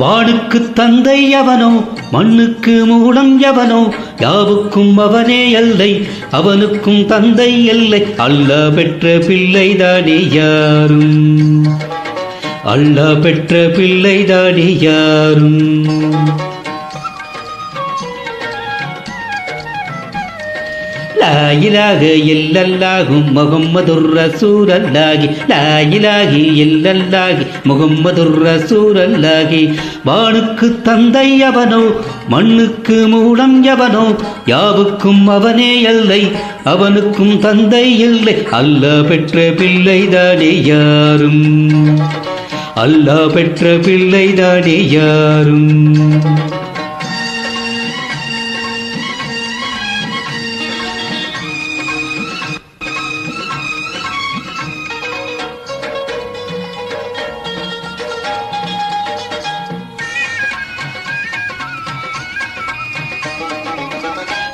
வானுக்கு தந்தை எவனோ மண்ணுக்கு மூலம் எவனோ யாவுக்கும் அவனே எல்லை அவனுக்கும் தந்தை எல்லை அல்லாஹ் பெற்ற பிள்ளைதானே யாரும் அல்லாஹ் பெற்ற பிள்ளைதானே யாரும் லா இலாஹ இல்லல்லாஹு முஹம்மதுர் ரசூலுல்லாஹி லா இலாஹ இல்லல்லாஹு முஹம்மதுர் ரசூலுல்லாஹி வானுக்கு தந்தை எவனோ மண்ணுக்கு மூலம் எவனோ யாவுக்கும் அவனே எல்லை அவனுக்கும் தந்தை இல்லை அல்லாஹ் பெற்ற பிள்ளைதானே யாரும் அல்லாஹ் பெற்ற பிள்ளைதானே யாரும்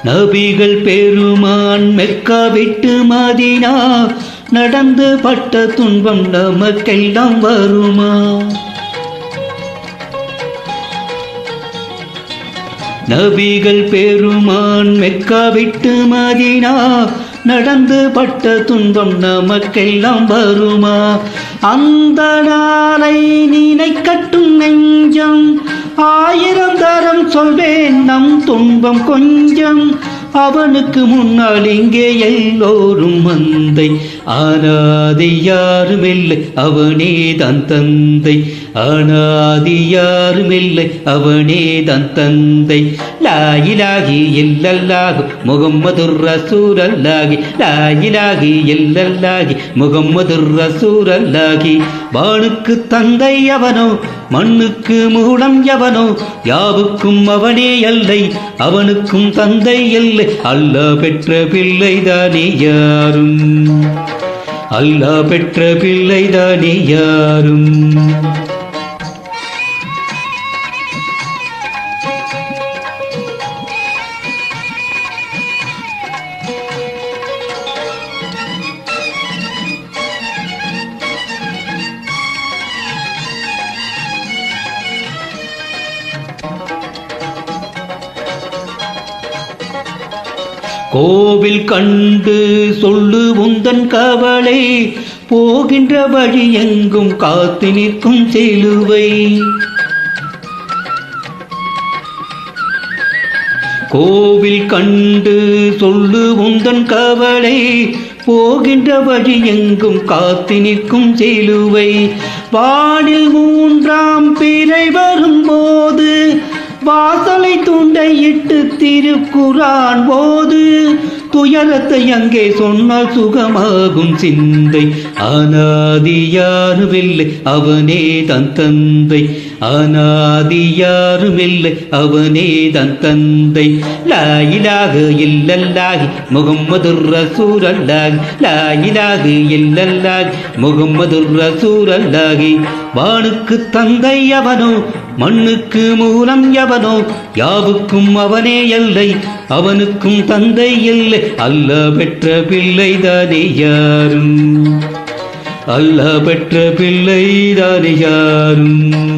நபிகள் பெருமான் மெக்கா விட்டு மதீனா நடந்து பட்ட துன்பம் நமக்கெல்லாம் வருமா? நபிகள் பெருமான் மெக்கா விட்டு மதீனா நடந்து பட்ட துன்பம் நமக்கெல்லாம் வருமா? அந்த நாளை நினைக்கட்டும் நெஞ்சம் ஆயிரம் தரம் சொல்வேன் நம் துன்பம் கொஞ்சம் அவனுக்கு முன்னால் இங்கே எல்லோரும் மந்தை ஆனாதி யாருமில்லை அவனே தான் தந்தை ஆனாதி யாருமில்லை அவனே தான் தந்தை லா இலாஹ இல்லல்லாஹு முஹம்மதுர் ரசூலுல்லாஹி லா இலாஹ இல்லல்லாஹி முஹம்மதுர் ரசூலுல்லாஹி வானுக்கு தந்தை எவனோ மண்ணுக்கு மூலம் எவனோ யாவுக்கும் அவனே எல்லை அவனுக்கும் தந்தை இல்லை அல்லாஹ் பெற்ற பிள்ளைதானே யாரும் அல்லாஹ் பெற்ற பிள்ளைதானே யாரும் கோவில் கண்டு சொல்லு உந்தன் கவலை போகின்ற வழி எங்கும் காத்து நிற்கும் சிலுவை கோவில் கண்டு சொல்லு உந்தன் கவலை போகின்ற வழி எங்கும் காத்து நிற்கும் சிலுவை வானில் மூன்றாம் பிறை வரும்போது வாசலை துண்டையிட்டு திருக்குரான் போது துயரத்தை அங்கே சொன்னால் சுகமாகும் சிந்தை அநாதி யாருமில்லை அவனே தான் தந்தை அநாதி யாருமில்லை அவனே தான் தந்தை லா இலாஹ இல்லல்லாஹி முஹம்மதுர் ரசூலுல்லாஹி லா இலாஹ இல்லல்லாஹி முஹம்மதுர் ரசூலுல்லாஹி வானுக்கு தந்தை எவனோ மண்ணுக்கு மூலம் எவனோ யாவுக்கும் அவனே எல்லை அவனுக்கும் தந்தை இல்லை அல்லாஹ் பெற்ற பிள்ளைதானே யாரும் அல்லாஹ் பெற்ற பிள்ளைதானே யாரும்